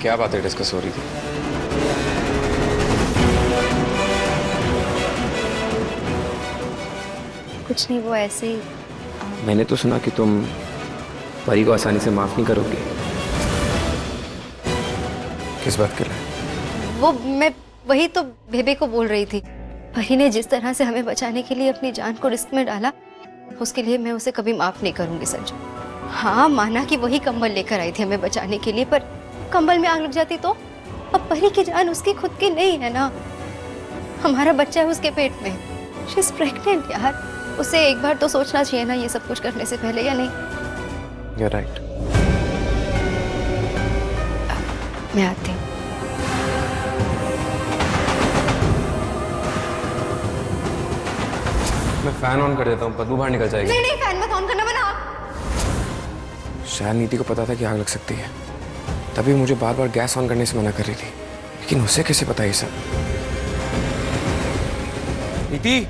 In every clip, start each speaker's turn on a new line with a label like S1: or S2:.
S1: क्या बातें डिस्कस हो रही थी?
S2: कुछ नहीं, वो ऐसे ही।
S1: मैंने तो सुना कि तुम परी को आसानी से माफ नहीं करोगे। किस बात के लिए?
S2: वो मैं वही तो बेबे को बोल रही थी। परी ने जिस तरह से हमें बचाने के लिए अपनी जान को रिस्क में डाला, उसके लिए मैं उसे कभी माफ नहीं करूंगी संजू। हाँ, माना कि वही कंबल लेकर आई थी हमें बचाने के लिए, पर कंबल में आग लग जाती तो? अब परी की जान उसकी खुद की नहीं है ना, हमारा बच्चा है उसके पेट में। शी इज प्रेग्नेंट यार, उसे एक बार तो सोचना चाहिए ना ये सब कुछ करने से पहले, या नहीं?
S1: You're right.
S2: मैं आती हूँ।
S1: मैं फैन ऑन कर देता हूँ, बदबू बाहर निकल जाएगी।
S2: नहीं नहीं, फैन मत ऑन करना, मना।
S1: शायद नीति को पता था कि आग लग सकती है, तभी मुझे बार बार गैस ऑन करने से मना कर रही थी। लेकिन उसे कैसे पता ये सब? नीति!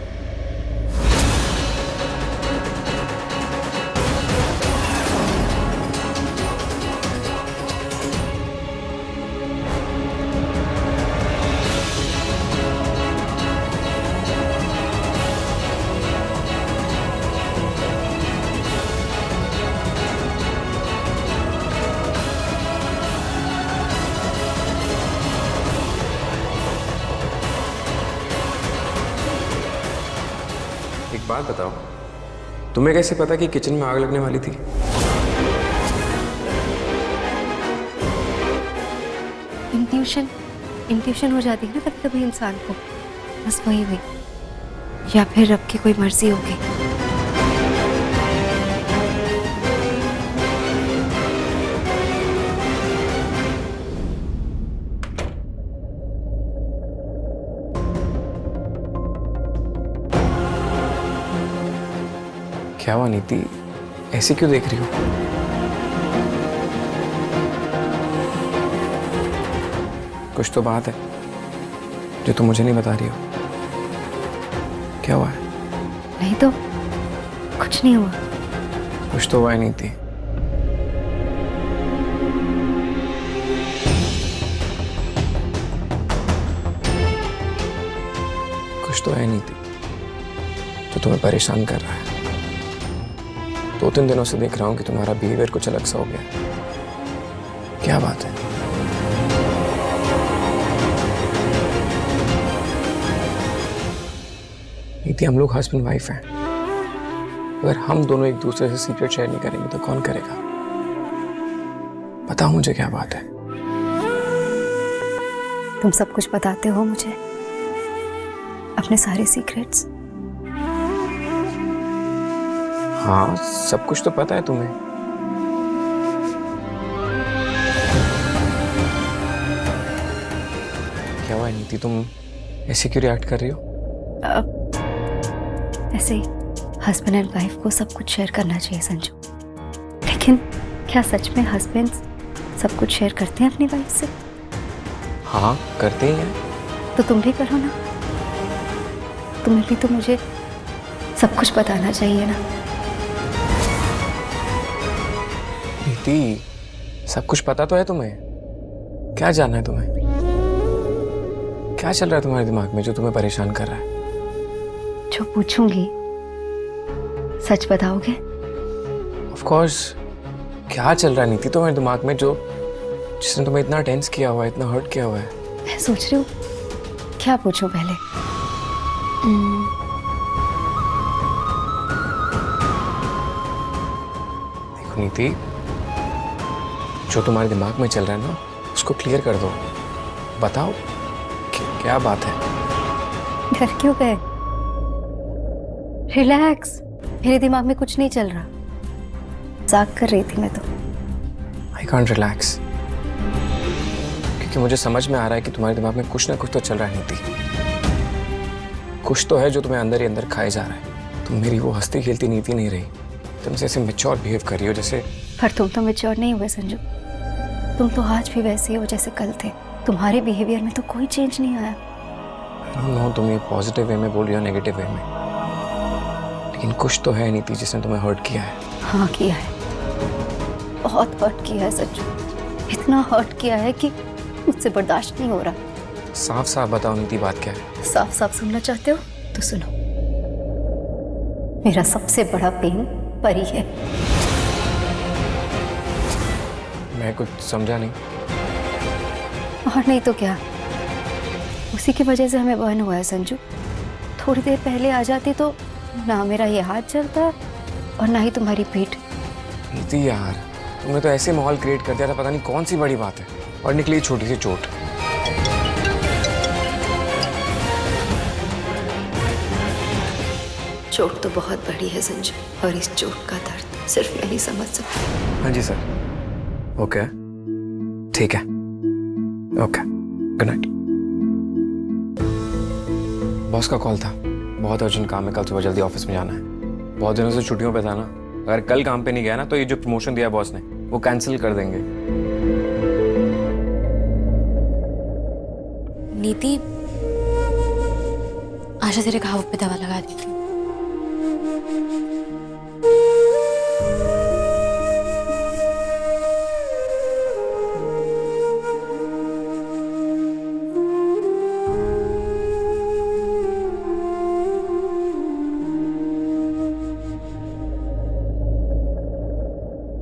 S1: एक बात बताओ, तुम्हें कैसे पता कि किचन में आग लगने वाली थी?
S2: इंट्यूशन हो जाती है ना कभी कभी इंसान को, बस वही हुई, या फिर रब की कोई मर्जी होगी।
S1: क्या हुआ नीति, ऐसे क्यों देख रही हो? कुछ तो बात है जो तुम मुझे नहीं बता रही हो। क्या हुआ है?
S2: नहीं तो कुछ नहीं हुआ।
S1: कुछ तो हुआ है नीति। कुछ तो है नीति जो तुम्हें परेशान कर रहा है। 2-3 दिनों से देख रहा हूं कि तुम्हारा बिहेवियर कुछ अलग सा हो गया। क्या बात है? नीति, हम लोग हस्बैंड वाइफ हैं। अगर हम दोनों एक दूसरे से सीक्रेट शेयर नहीं करेंगे तो कौन करेगा? बताओ मुझे क्या बात है?
S2: तुम सब कुछ बताते हो मुझे, अपने सारे सीक्रेट्स।
S1: हाँ, सब कुछ तो पता है तुम्हें। क्या हुआ नीति, तुम ऐसे क्यों रिएक्ट कर रही हो?
S2: ऐसे ही हस्बैंड एंड वाइफ को सब कुछ शेयर करना चाहिए संजू, लेकिन क्या सच में हस्बैंड्स सब कुछ शेयर करते हैं अपनी वाइफ से?
S1: हाँ, करते ही हैं।
S2: तो तुम भी करो ना, तुम्हें भी तो मुझे सब कुछ बताना चाहिए ना।
S1: नीति, सब कुछ पता तो है तुम्हें। क्या जानना है तुम्हें? क्या चल रहा है तुम्हारे दिमाग में जो तुम्हें परेशान कर रहा है?
S2: जो पूछूंगी सच बताओगे?
S1: Of course. क्या चल रहा है नीति तुम्हारे दिमाग में जो जिसने तुम्हें इतना टेंस किया हुआ है, इतना हर्ट किया हुआ है?
S2: मैं सोच रही हूँ क्या पूछूं पहले।
S1: देखो नीति, जो तुम्हारे दिमाग में चल रहा है ना, उसको क्लियर कर दो। बताओ क्या बात है?
S2: डर क्यों गए? रिलैक्स, मेरे दिमाग में कुछ नहीं चल रहा, मजाक कर रही थी मैं तो।
S1: आई कांट रिलैक्स, क्योंकि मुझे समझ में आ रहा है कि तुम्हारे दिमाग में कुछ ना कुछ तो चल रहा है नीति। कुछ तो है जो तुम्हें अंदर ही अंदर खाए जा रहा है। तुम मेरी वो हंसती खेलती नीति नहीं रही, तुम ऐसे मैच्योर बिहेव कर रही हो जैसे।
S2: पर तुम तो मैच्योर नहीं हुए संजू, तुम तो आज भी वैसे ही हो जैसे कल थे। तुम्हारे बिहेवियर में तो कोई चेंज नहीं आया।
S1: नो, तुम ये पॉजिटिव वे में बोल रही हो, नेगेटिव वे में, लेकिन कुछ तो है नीति जिसने तुम्हें हर्ट किया है।
S2: हाँ किया है, बहुत हर्ट किया है संजू। इतना हर्ट किया है कि मुझसे बर्दाश्त नहीं हो रहा।
S1: साफ साफ बताओ नीति, बात क्या है?
S2: साफ साफ सुनना चाहते हो तो सुनो। मेरा सबसे बड़ा पेन परी है।
S1: मैं कुछ समझा नहीं।
S2: और नहीं तो क्या, उसी की वजह से हमें बहन हुआ है संजू। थोड़ी देर पहले आ जाती तो ना मेरा ये हाथ चलता और ना ही तुम्हारी पीठ।
S1: नीति यार, तुमने तो ऐसे माहौल क्रिएट कर दिया था, पता नहीं कौन सी बड़ी बात है, और निकली छोटी सी चोट।
S2: चोट तो बहुत बड़ी है संजू, और इस चोट का दर्द सिर्फ मैं ही समझ सकती।
S1: हाँ जी सर। ओके, ठीक है। Okay, good night. बॉस का कॉल था, बहुत अर्जेंट काम है, कल सुबह जल्दी ऑफिस में जाना है। बहुत दिनों से छुट्टियों पे था ना, अगर कल काम पे नहीं गया ना तो ये जो प्रमोशन दिया बॉस ने वो कैंसिल कर देंगे।
S3: नीति, आशा तेरे घाव पे दवा लगा दी थी।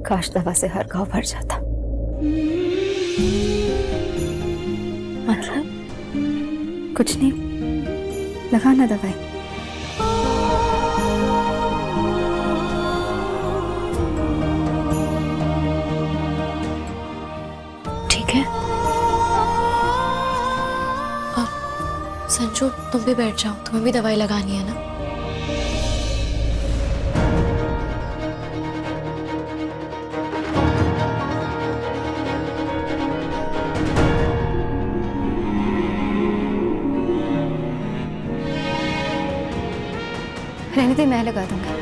S2: काश दवा से हर घाव भर जाता। मतलब कुछ नहीं, लगाना दवाई।
S3: ठीक है। अब संजू तुम भी बैठ जाओ, तुम्हें भी दवाई लगानी है ना।
S2: रहने दे, मैं लगा दूंगा।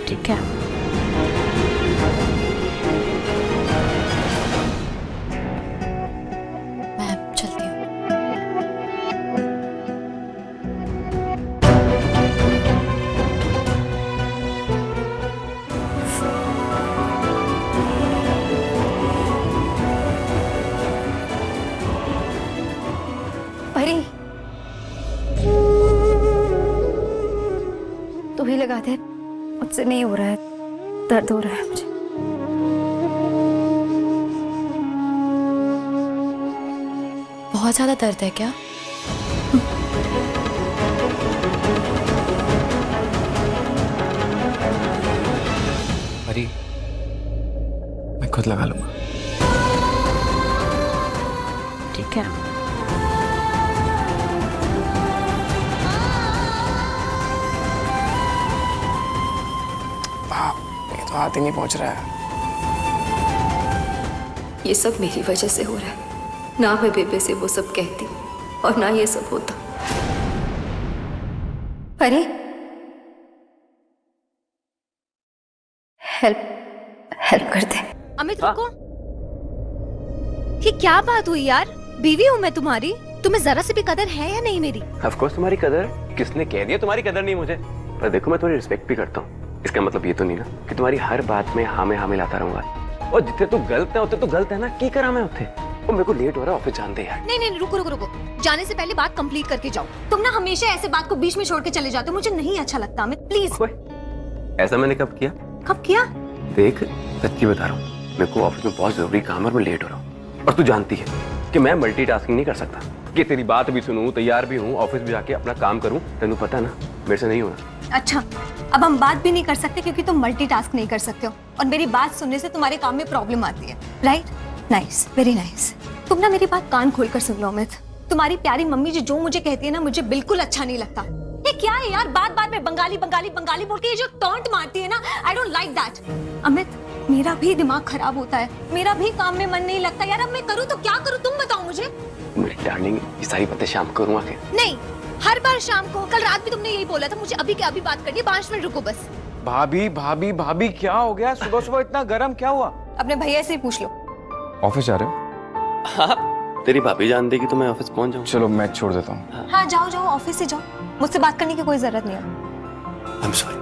S3: ठीक है। मैं चलती हूँ।
S2: परी, तू ही लगा दे, मुझसे नहीं हो रहा है, दर्द हो रहा है मुझे।
S3: बहुत ज्यादा दर्द है क्या?
S1: अरे मैं खुद लगा लूंगा।
S3: ठीक है।
S1: ये तो हाथ ही नहीं पहुंच रहा है।
S2: ये सब मेरी वजह से हो रहा है। ना मैं बेबे से वो सब कहती और ना ये सब होता। अरे हेल्प कर दे।
S4: अमित रुको। ये क्या बात हुई यार? बीवी हूँ मैं तुम्हारी, तुम्हें जरा से भी कदर है या नहीं मेरी?
S5: ऑफ कोर्स तुम्हारी कदर। किसने कह दिया तुम्हारी कदर नहीं मुझे? पर देखो, मैं तुम्हारी रिस्पेक्ट भी करता हूँ। इसका मतलब ये तो नहीं ना कि तुम्हारी हर बात में हाँ में हाँ मिलाता रहूंगा। और जितने तू गलत है उतने तो गलत है ना, की करा मैं उठे। और मेरे को लेट हो रहा है, ऑफिस जानते यार।
S4: नहीं नहीं, रुको, जाने से पहले बात कंप्लीट करके जाओ। तुम ना हमेशा ऐसे बात को बीच में छोड़ के चले जाते हो, मुझे नहीं अच्छा लगता अमित, प्लीज।
S5: ऐसा मैंने कब किया?
S4: कब किया?
S5: देख, सच्ची बता रहा हूँ, मेरे को ऑफिस में बहुत जरूरी काम है और मैं लेट हो रहा हूँ। और तू जानती है कि मैं मल्टीटास्किंग नहीं कर सकता, कि तेरी बात भी सुनूं, तैयार भी हूँ, ऑफिस भी जाके अपना काम करूँ। तेनू पता है ना, मेरे से नहीं होना।
S4: अच्छा, अब हम बात भी नहीं कर सकते क्योंकि तुम मल्टीटास्क नहीं कर सकते हो, और मेरी बात सुनने से तुम्हारे काम में प्रॉब्लम आती है, राइट? Nice, very nice. तुम ना मेरी बात कान खोल कर सुन लो अमित। तुम्हारी प्यारी मम्मी जो मुझे कहती है ना, मुझे बिल्कुल अच्छा नहीं लगता। ये क्या है यार, बात बात में बंगाली बंगाली बंगाली बोल के ये जो टॉन्ट मारती है ना, I don't like that. Amit, मेरा भी दिमाग खराब होता है, मेरा भी काम में मन नहीं लगता यार। अब मैं करूँ तो क्या करूँ, तुम बताओ मुझे।
S5: मेरी डार्लिंग, ये सारी बातें शाम को करूँ आके?
S4: नहीं, हर बार शाम को। कल रात भी तुमने यही बोला था, मुझे अभी के अभी बात करनी है, 5 मिनट रुको बस।
S1: भाभी भाभी भाभी, क्या हो गया? सुबह सुबह इतना गर्म क्या हुआ?
S4: अपने भैया से ही पूछ लो।
S1: ऑफिस जा रहे हो?
S5: हाँ, तेरी भाभी जान देगी तो मैं ऑफिस पहुंच जाऊँ।
S1: चलो मैं छोड़ देता हूँ।
S4: हाँ जाओ जाओ, ऑफिस से जाओ, मुझसे बात करने की कोई जरूरत नहीं है।
S5: I am sorry.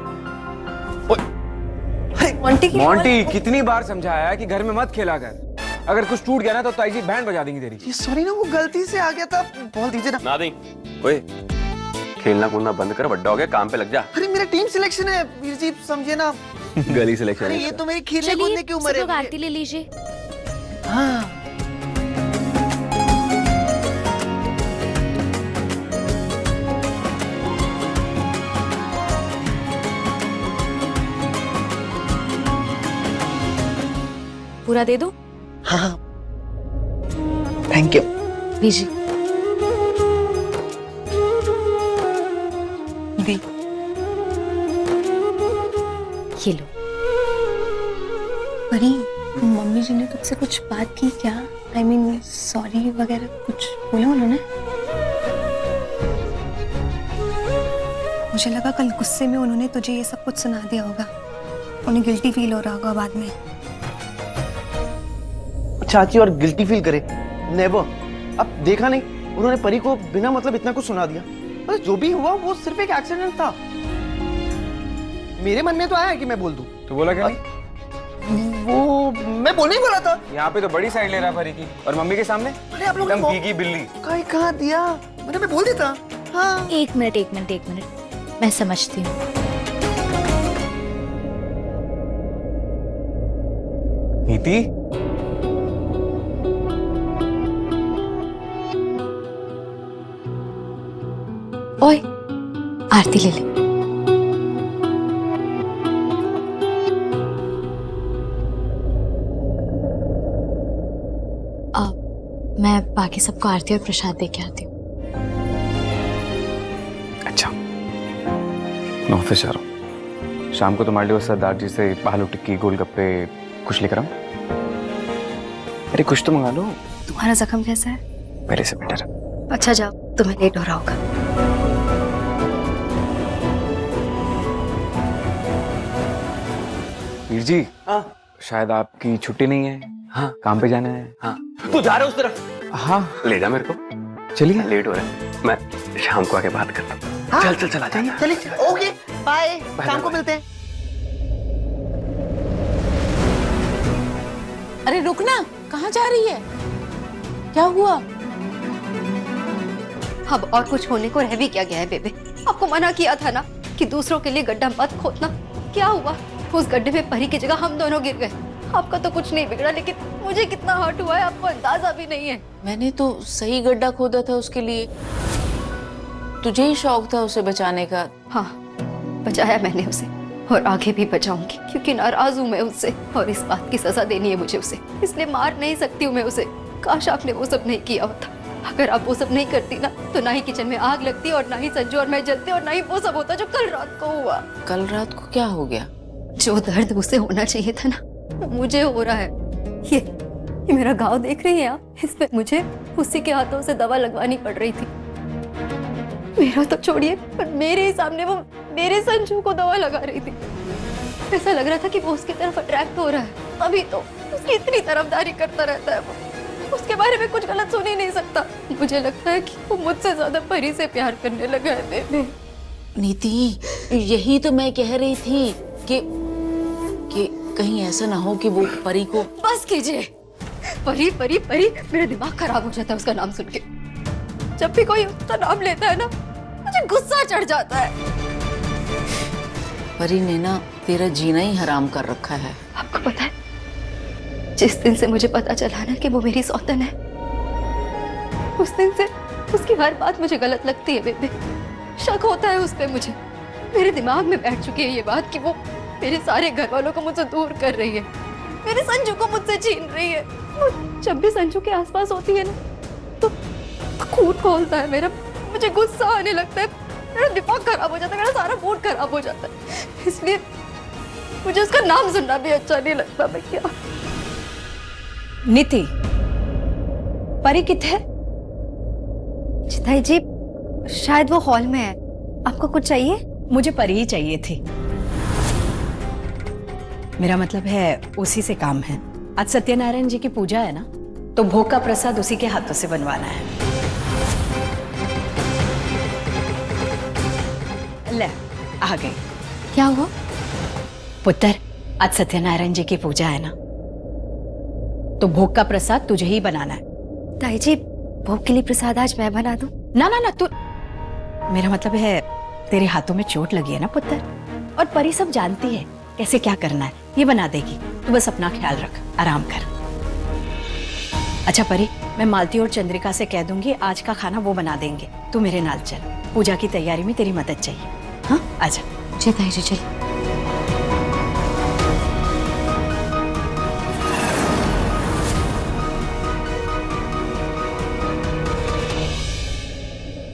S4: मोंटी की
S1: मोंटी कितनी बार समझाया है कि घर में मत खेला कर, अगर कुछ टूट गया ना तो ताई जी बैंड बजा देंगी तेरी।
S6: ये सॉरी ना, वो गलती से आ गया था, बोल दीजिए ना।
S5: ना दें। ओए, खेलना कूदना बंद कर, बड्डा हो गया, काम पे लग जा।
S6: अरे मेरा टीम सिलेक्शन है वीर जी, समझिए ना।
S5: गली सिलेक्शन।
S6: अरे ये तो मेरी खेलने कूदने की उम्र
S3: सब लोग
S6: है।
S3: आरती ले लीजिए।
S6: हाँ
S3: पूरा दे दो।
S6: हाँ, थैंक यू।
S3: लीजिए।
S4: दी।
S3: ये लो।
S4: परी, मम्मी जी ने तुझसे कुछ बात की क्या? I mean, सॉरी वगैरह कुछ बोला उन्होंने? मुझे लगा कल गुस्से में उन्होंने तुझे ये सब कुछ सुना दिया होगा, उन्हें गिल्टी फील हो रहा होगा बाद में।
S6: चाची और गिल्टी फील करे, नेवर। अब देखा नहीं, उन्होंने परी को बिना मतलब इतना कुछ सुना दिया। बस जो भी हुआ वो सिर्फ एक एक्सीडेंट था। मेरे मन में तो आया कि मैं बोल दूं।
S1: तो बोला क्या नहीं?
S6: वो मैं बोलने ही बोला था।
S1: यहाँ पे तो बड़ी साइड ले रहा है परी की, और मम्मी के सामने
S6: अरे आप लोग
S1: एकदम भीगी बिल्ली।
S6: कहीं कहाँ दिया, मैं बोल देता। हाँ
S3: एक मिनट, मैं समझती हूँ।
S1: नीति,
S3: ओए, आरती ले ले। मैं बाकी सबको आरती और प्रसाद दे के आती हूँ।
S1: अच्छा, मैं ऑफिस जा रहा हूँ। शाम को तुम्हारे लिए वो सरदार जी से आलू टिक्की गोलगप्पे कुछ लेकर आऊं? अरे कुछ तो मंगा लो।
S2: तुम्हारा जख्म कैसा है?
S1: मेरे से बेटर है।
S2: अच्छा जाओ, तुम्हें लेट हो रहा होगा।
S1: वीर जी,
S5: हाँ
S1: शायद आपकी छुट्टी नहीं है।
S5: हाँ
S1: काम पे जाना है।
S5: हाँ, तू जा रहा है उस तरफ?
S1: हाँ,
S5: ले जा मेरे को।
S1: चलिए।
S5: लेट हो रहा है, मैं शाम को आके बात करता हूँ।
S6: हाँ?
S5: चल चल चला जा।
S6: चलिए, ओके, बाय, शाम को मिलते हैं।
S7: अरे रुकना, कहाँ जा रही है? क्या हुआ?
S2: अब और कुछ होने को रह भी क्या गया है बेबे? आपको मना किया था ना कि दूसरों के लिए गड्ढा मत खोदना। क्या हुआ? उस गड्ढे में परी की जगह हम दोनों गिर गए। आपका तो कुछ नहीं बिगड़ा, लेकिन मुझे कितना हर्ट हुआ है आपको अंदाजा भी नहीं है।
S7: मैंने तो सही गड्ढा खोदा था उसके लिए। तुझे ही शौक था उसे बचाने का।
S2: हाँ, बचाया मैंने उसे, और आगे भी बचाऊंगी, क्योंकि नाराज हूँ मैं उससे, और इस बात की सजा देनी है मुझे उसे। इसलिए मार नहीं सकती हूँ मैं उसे। काश आपने वो सब नहीं किया होता। अगर आप वो सब नहीं करती ना, तो ना ही किचन में आग लगती, और ना ही संजू और मैं जलते, और ना ही वो सब होता जो कल रात को हुआ।
S7: कल रात को क्या हो गया?
S2: जो दर्द उसे होना चाहिए था ना, वो मुझे हो रहा है। ये मेरा घाव देख रही हैं आप? इसमें मुझे उसी के हाथों से दवा लगवानी पड़ रही थी। मेरा तो छोड़िए, पर मेरे ही सामने वो मेरे संजू को दवा लगा रही थी। ऐसा लग रहा था कि वो उसकी तरफ अट्रैक्ट हो रहा है, तभी तो उसकी इतनी तरफदारी करता रहता है वो। उसके बारे में कुछ गलत सुन ही नहीं सकता। मुझे लगता है कि वो मुझसे ज्यादा परी से प्यार करने लगा है बेबे।
S7: नीति, यही तो मैं कह रही थी कि कहीं ऐसा ना हो कि वो परी को।
S2: बस कीजिए। परी परी परी, मेरा दिमाग खराब हो जाता है उसका नाम सुन के। जब भी कोई उसका नाम लेता है ना, मुझे गुस्सा चढ़ जाता है।
S7: परी ने ना तेरा जीना ही हराम कर रखा है।
S2: आपको पता है, जिस दिन से मुझे पता चला ना कि वो मेरी सौतन है, उस दिन से उसकी हर बात मुझे गलत लगती है बेबे। शक होता है उस पे मुझे। मेरे दिमाग में बैठ चुकी है ये बात कि वो मेरे सारे घर वालों को मुझसे दूर कर रही है, मेरे संजू को मुझसे छीन रही है। वो जब भी संजू के आसपास होती है ना, तो खून खोलता है मेरा। मुझे गुस्सा आने लगता है, मेरा दिमाग खराब हो जाता है, मेरा सारा मूड खराब हो जाता है। इसलिए मुझे उसका नाम सुनना भी अच्छा नहीं लगता। मैं क्या
S8: नीति, परी किथे?
S2: चिताई जी, शायद वो हॉल में है। आपको कुछ चाहिए?
S8: मुझे परी ही चाहिए थी। मेरा मतलब है उसी से काम है। आज सत्यनारायण जी की पूजा है ना, तो भोग का प्रसाद उसी के हाथों से बनवाना है। ले, आ गई।
S3: क्या हुआ?
S8: पुत्र, आज सत्यनारायण जी की पूजा है ना, तो भोग का प्रसाद तुझे ही बनाना है।
S2: ताई जी, भोग के लिए प्रसाद आज मैं बना दूं?
S8: ना ना ना, तू, मेरा मतलब है तेरे हाथों में चोट लगी है ना पुत्र, और परी सब जानती है कैसे क्या करना है, ये बना देगी। तू बस अपना ख्याल रख, आराम कर। अच्छा परी, मैं मालती और चंद्रिका से कह दूंगी आज का खाना वो बना देंगे। तू मेरे नाल चल, पूजा की तैयारी में तेरी मदद चाहिए। हाँ आजा।
S3: जी ताई जी, चलिए।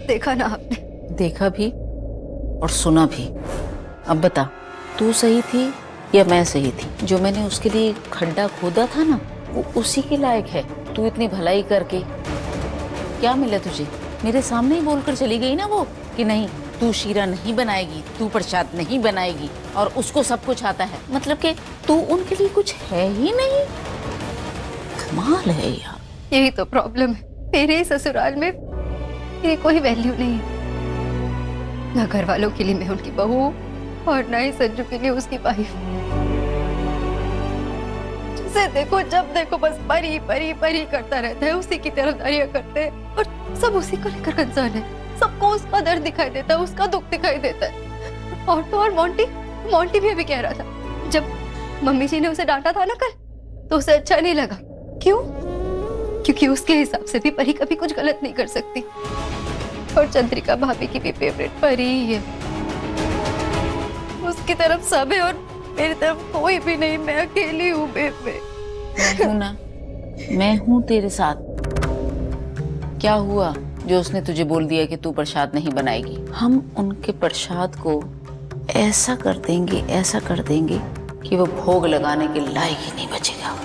S2: देखा ना आपने?
S7: देखा भी और सुना भी। अब बता, तू सही थी या मैं सही थी? जो मैंने उसके लिए खड्डा खोदा था ना, वो उसी के लायक है। तू इतनी भलाई करके क्या मिला तुझे? मेरे सामने ही बोलकर चली गई ना वो कि नहीं, तू शीरा नहीं बनाएगी, तू प्रसाद नहीं बनाएगी, और उसको सब कुछ आता है। मतलब कि तू उनके लिए कुछ है ही नहीं। कमाल है यार।
S2: यही तो प्रॉब्लम है, मेरे ससुराल में मेरी कोई वैल्यू नहीं है। ना घर वालों के लिए मैं उनकी बहू और ना ही संजू के लिए उसकी वाइफ। जिसे देखो जब देखो बस परी परी परी करता रहता है, उसी की तरफदारियां करते हैं और सब उसी को लेकर कंसर्न है। सबको उसका दर्द दिखाई देता है, उसका दुख दिखाई देता है। और तो और मोंटी भी अभी कह रहा था, जब मम्मी जी ने उसे डांटा था ना कल, तो उसे अच्छा नहीं लगा। क्यों? क्योंकि उसके हिसाब से भी परी कभी कुछ गलत नहीं कर सकती, और चंद्रिका भाभी की भी फेवरेट परी ही है। उसकी तरफ सब है और मेरी तरफ कोई भी नहीं। मैं अकेली हूँ बेबे।
S7: मैं हूं ना, मैं हूं तेरे साथ। क्या हुआ जो उसने तुझे बोल दिया कि तू प्रसाद नहीं बनाएगी? हम उनके प्रसाद को ऐसा कर देंगे, ऐसा कर देंगे कि वो भोग लगाने के लायक ही नहीं बचेगा।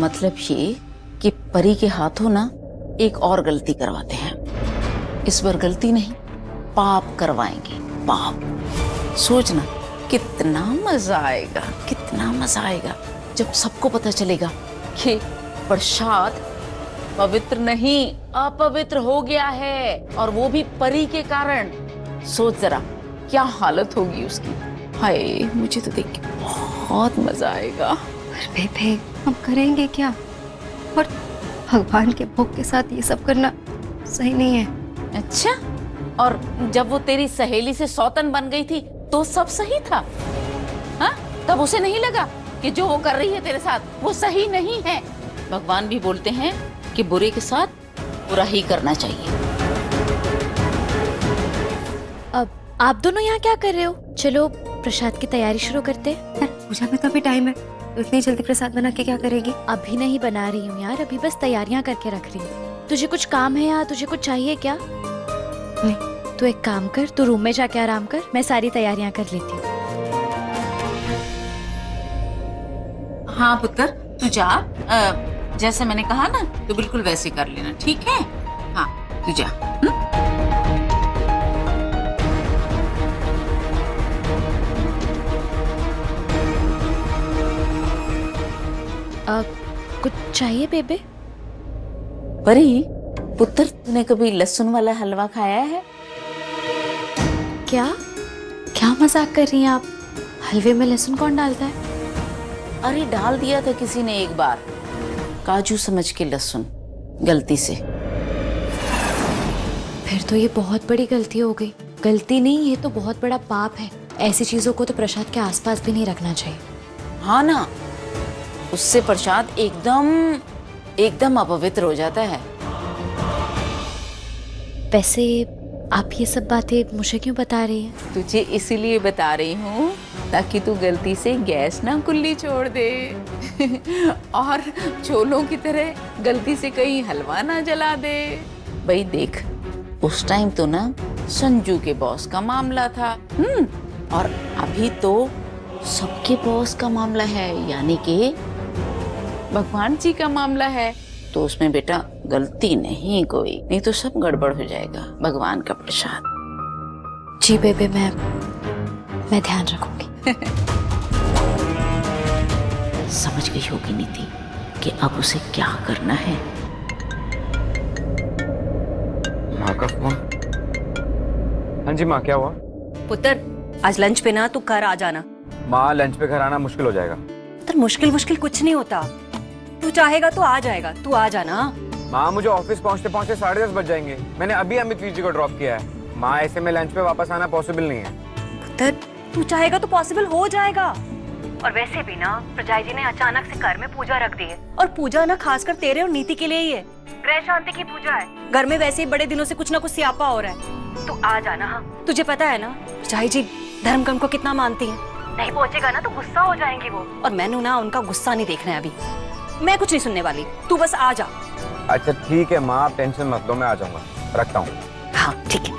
S7: मतलब ये कि परी के हाथों ना एक और गलती करवाते हैं। इस बार गलती नहीं, पाप करवाएंगे, पाप। सोचना कितना मजा आएगा, कितना मजा आएगा जब सबको पता चलेगा कि प्रसाद पवित्र नहीं, अपवित्र हो गया है, और वो भी परी के कारण। सोच जरा क्या हालत होगी उसकी। हाय, मुझे तो देख के बहुत मजा आएगा।
S2: बेबे, हम करेंगे क्या? और भगवान के भोग के साथ ये सब करना सही नहीं है।
S7: अच्छा, और जब वो तेरी सहेली से सौतन बन गई थी तो सब सही था? हाँ, तब उसे नहीं लगा कि जो वो कर रही है तेरे साथ वो सही नहीं है? भगवान भी बोलते हैं कि बुरे के साथ बुरा ही करना चाहिए।
S3: अब आप दोनों यहाँ क्या कर रहे हो? चलो प्रसाद की तैयारी शुरू करते हैं।
S2: पूजा में तो अभी टाइम है, तो इतनी जल्दी प्रसाद बना के क्या करेगी?
S3: अभी नहीं बना रही हूँ यार, अभी बस तैयारियां करके रख रही हूँ। तुझे कुछ काम है या तुझे कुछ चाहिए क्या?
S2: नहीं।
S3: तू एक काम कर, तू रूम में जाके आराम कर, मैं सारी तैयारियां कर लेती हूँ।
S7: हाँ पुत्र, तू जा। जैसे मैंने कहा ना, तो बिल्कुल वैसे कर लेना, ठीक है? हाँ, तू जा।
S3: कुछ चाहिए बेबे?
S7: परी, पुत्र, तूने कभी लहसुन वाला हलवा खाया है?
S3: क्या क्या मजाक कर रही हैं आप? हलवे में लहसुन कौन डालता है?
S7: अरे डाल दिया था किसी ने एक बार, काजू समझ के लहसुन, गलती से।
S3: फिर तो ये बहुत बड़ी गलती हो गई। गलती नहीं, ये तो बहुत बड़ा पाप है। ऐसी चीजों को तो प्रसाद के आसपास भी नहीं रखना चाहिए।
S7: हाँ ना, उससे प्रसाद एकदम अपवित्र हो जाता है।
S3: वैसे आप ये सब बातें मुझे क्यों बता रही हैं?
S7: तुझे इसीलिए बता रही हूँ ताकि तू गलती से गैस ना खुली छोड़ दे और चोलों की तरह गलती से कहीं हलवा ना जला दे। भाई देख, उस टाइम तो ना संजू के बॉस का मामला था, और अभी तो सबके बॉस का मामला है, यानी कि भगवान जी का मामला है। तो उसमें बेटा गलती नहीं कोई, नहीं तो सब गड़बड़ हो जाएगा भगवान का प्रसाद।
S3: जी बेबे, मैं ध्यान रखूंगी।
S7: समझ गई होगी नीति कि अब उसे क्या करना है।
S1: माँ का फोन। हाँ जी माँ, क्या हुआ?
S7: पुत्र,
S8: आज लंच पे ना तू घर आ जाना।
S1: माँ लंच पे घर आना मुश्किल हो जाएगा।
S8: तो मुश्किल कुछ नहीं होता, तू चाहेगा तो आ जाएगा, तू आ जाना।
S1: माँ मुझे ऑफिस पहुँचते पहुँचते 10:30 बज जाएंगे। मैंने अभी अमित वीर जी को ड्रॉप किया है। माँ ऐसे में लंच पे वापस आना पॉसिबल नहीं है।
S8: पुत्र तू चाहेगा तो पॉसिबल हो जाएगा। और वैसे भी ना प्रजा जी ने अचानक से घर में पूजा रख दी है, और पूजा ना खासकर तेरे और नीति के लिए ही है। ग्रह शांति की पूजा है। घर में वैसे ही बड़े दिनों से कुछ ना कुछ स्यापा हो रहा है। तू आ जाना। हाँ तुझे पता है ना प्रजा जी धर्म कर्म को कितना मानती है। नहीं पहुंचेगा ना तो गुस्सा हो जाएंगी वो, और मैंने ना उनका गुस्सा नहीं देखना है अभी। मैं कुछ नहीं सुनने वाली, तू बस आ जा।
S1: अच्छा ठीक है माँ, आप टेंशन मत लो, मैं आ जाऊंगा। रखता हूँ।
S8: हाँ ठीक है।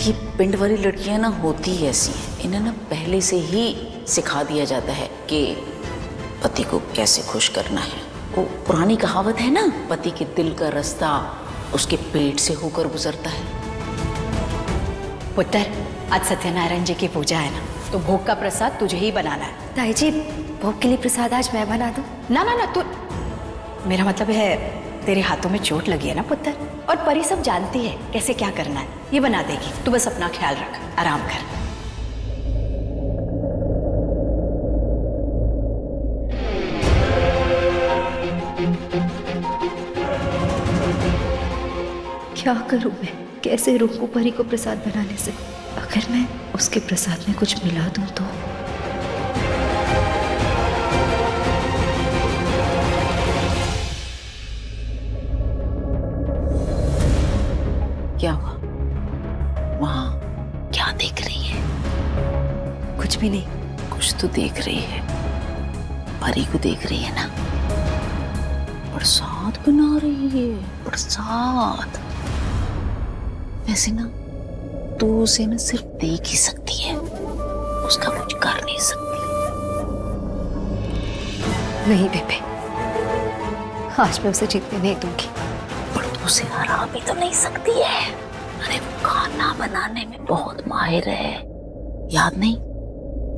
S7: ये पिंड वाली लड़कियां ना होती ही ऐसी हैं। इन्हें ना पहले से ही सिखा दिया जाता है कि पति को कैसे खुश करना है। वो पुरानी कहावत है ना, पति के दिल का रास्ता उसके पेट से होकर गुजरता है।
S8: पुत्र आज सत्यनारायण जी की पूजा है ना, तो भोग का प्रसाद तुझे ही बनाना है।
S2: ताई जी भोग के लिए प्रसाद आज मैं बना दूं?
S8: ना ना ना, तू, मेरा मतलब है तेरे हाथों में चोट लगी है ना पुत्र, और परी सब जानती है कैसे क्या करना है, ये बना देगी। तू बस अपना ख्याल रख, आराम कर।
S2: क्या करूं मैं, कैसे रोकूं परी को प्रसाद बनाने से? अगर मैं उसके प्रसाद में कुछ मिला दूं तो?
S7: क्या हुआ? वहां क्या देख रही है?
S2: कुछ भी नहीं।
S7: कुछ तो देख रही है। परी को देख रही है ना? प्रसाद बना रही है, प्रसाद। वैसे ना तू उसे ना सिर्फ देख ही सकती है, उसका कुछ कर नहीं सकती।
S2: नहीं बेबे, आज मैं उसे जीतने नहीं दूंगी।
S7: पर तू उसे हरा भी तो नहीं सकती है। अरे वो खाना बनाने में बहुत माहिर है। याद नहीं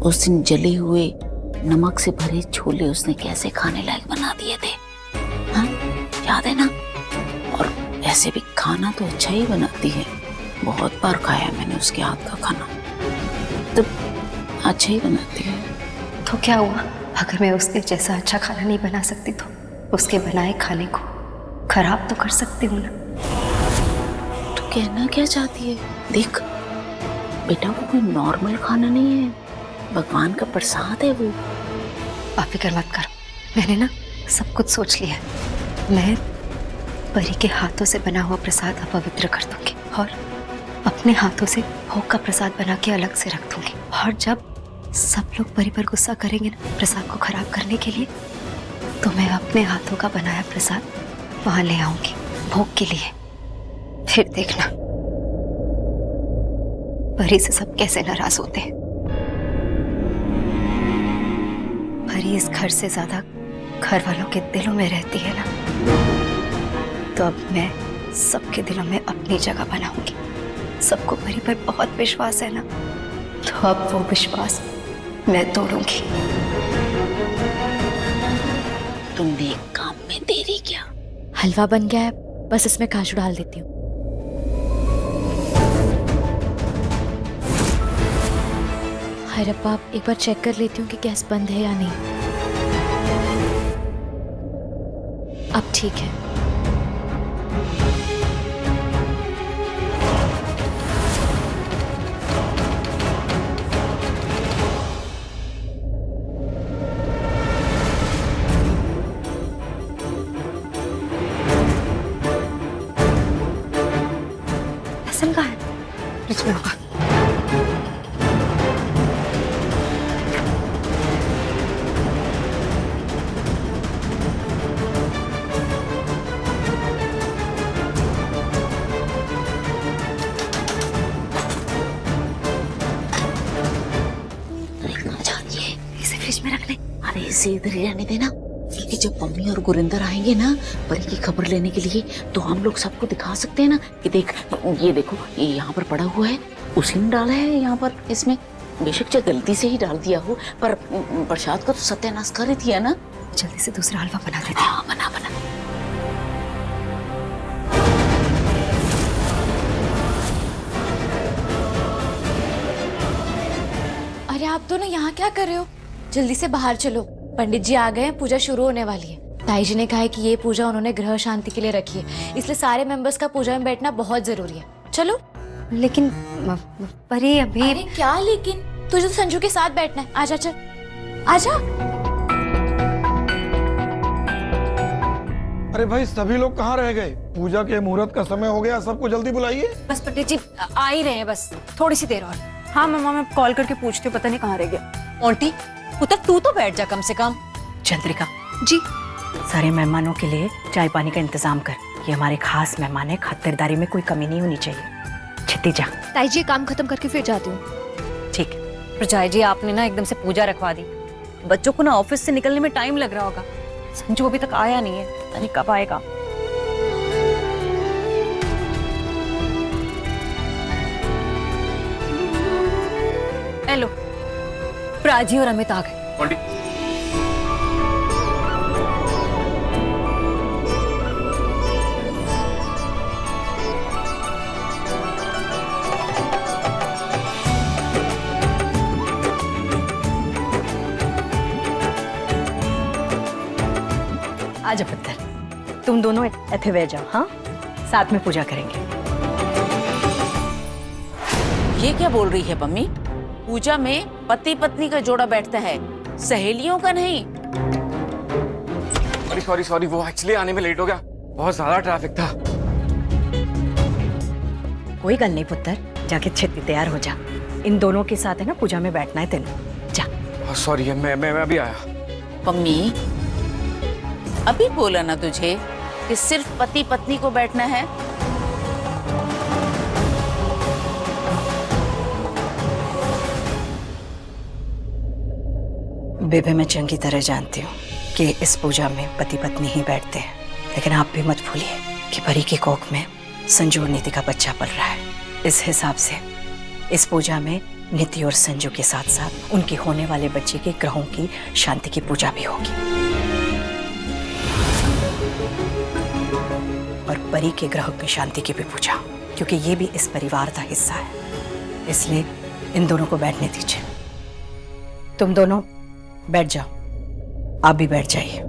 S7: उस दिन जले हुए नमक से भरे छोले उसने कैसे खाने लायक बना दिए थे? हाँ याद है ना? और ऐसे भी खाना तो अच्छा ही बनाती है। बहुत बार खाया मैंने उसके हाथ का खाना, तो अच्छा ही बनाती है।
S2: तो क्या हुआ, अगर मैं उसके जैसा अच्छा खाना नहीं बना सकती तो उसके बनाए खाने को खराब तो कर सकती हूँ ना।
S7: तो कहना क्या चाहती है? देख बेटा, वो कोई नॉर्मल खाना नहीं है, भगवान का प्रसाद है वो।
S2: आप फिक्र मत करो, मैंने ना सब कुछ सोच लिया है। मैं परी के हाथों से बना हुआ प्रसाद अपवित्र कर दूंगी और अपने हाथों से भोग का प्रसाद बना के अलग से रख दूंगी। और जब सब लोग परी पर गुस्सा करेंगे ना प्रसाद को खराब करने के लिए, तो मैं अपने हाथों का बनाया प्रसाद वहां ले आऊंगी भोग के लिए। फिर देखना परी से सब कैसे नाराज होते हैं। परी इस घर से ज्यादा घर वालों के दिलों में रहती है ना, तो अब मैं सबके दिलों में अपनी जगह बनाऊंगी। सबको परी पर बहुत विश्वास है ना, तो अब वो विश्वास मैं तोड़ूंगी।
S7: तुमने एक काम में देरी क्या?
S3: हलवा बन गया है, बस इसमें काजू डाल देती हूँ। हाय रब्बा, एक बार चेक कर लेती हूँ कि गैस बंद है या नहीं। अब ठीक है।
S2: लहसुन कहाँ है? फ्रिज में होगा। इसे फ्रिज में रख ले।
S7: अरे इसे इधर ही रहने देना, क्योंकि जब मम्मी और गुरिंदर आएंगे ना परी की खबर लेने के लिए, तो हम लोग सबको दिखा सकते हैं ना कि देख ये देखो, ये यहाँ पर पड़ा हुआ है, उसी ने डाला है यहाँ पर। इसमें बेशक चाहे गलती से ही डाल दिया हो, पर प्रसाद का तो सत्यानाश कर ही दिया ना।
S4: जल्दी से दूसरा हलवा बना देते हैं।
S7: हाँ, बना बना।
S3: अरे आप दोनों यहाँ क्या कर रहे हो? जल्दी से बाहर चलो, पंडित जी आ गए हैं, पूजा शुरू होने वाली है। ताई जी ने कहा है कि ये पूजा उन्होंने ग्रह शांति के लिए रखी है, इसलिए सारे मेंबर्स का पूजा में बैठना बहुत जरूरी है। चलो।
S2: लेकिन परी अभी।
S3: अरे क्या लेकिन? तुझे तो संजू के साथ बैठना है। आजा चल, आजा।
S9: अरे भाई सभी लोग कहाँ रह गए? पूजा के मुहूर्त का समय हो गया, सबको जल्दी बुलाइए।
S4: बस पंडित जी आ ही रहे हैं, बस थोड़ी सी देर और। हाँ मम्मा, मैं कॉल करके पूछती हूँ, पता नहीं कहाँ रह गया।
S8: मोंटी पुत्र तू तो बैठ जा कम से कम। चंद्रिका
S4: जी।
S8: सारे मेहमानों के लिए चाय पानी का इंतजाम कर। ये हमारे खास मेहमान है, खातिरदारी में कोई कमी नहीं होनी चाहिए। छिट्टी जा।
S4: ताई जी काम खत्म करके फिर जाती हूँ।
S8: ठीक।
S4: प्रजाय जी आपने ना एकदम से पूजा रखवा दी। बच्चों को ना ऑफिस से निकलने में टाइम लग रहा होगा। संजू अभी तक आया नहीं है, पता नहीं कब आएगा। हेलो, प्राजी और अमित आ गए।
S8: आजा पुत्र, तुम दोनों इथे बैठ जाओ। हाँ, साथ में पूजा करेंगे।
S7: ये क्या बोल रही है मम्मी? पूजा में पति पत्नी का जोड़ा बैठता है, सहेलियों का नहीं।
S1: सॉरी, वो एक्चुअली आने में लेट हो गया, बहुत ज्यादा ट्रैफिक था।
S8: कोई गल नहीं पुत्र, जाके छेती तैयार हो जा। इन दोनों के साथ है ना पूजा में बैठना है तेने। जा।
S1: सॉरी, मैं अभी आया।
S7: मम्मी अभी बोला ना तुझे कि सिर्फ पति पत्नी को बैठना है।
S8: बेबे मैं चंगी तरह जानती हूँ कि इस पूजा में पति पत्नी ही बैठते हैं, लेकिन आप भी मत भूलिए कि परी की कोख में संजू और नीति का बच्चा पल रहा है। इस हिसाब से इस पूजा में नीति और संजू के साथ साथ उनके होने वाले बच्चे के ग्रहों की शांति की पूजा भी होगी, और परी के ग्रह की शांति की भी पूजा, क्योंकि ये भी इस परिवार का हिस्सा है। इसलिए इन दोनों को बैठने दीजिए। तुम दोनों बैठ जाओ, आप भी बैठ जाइए।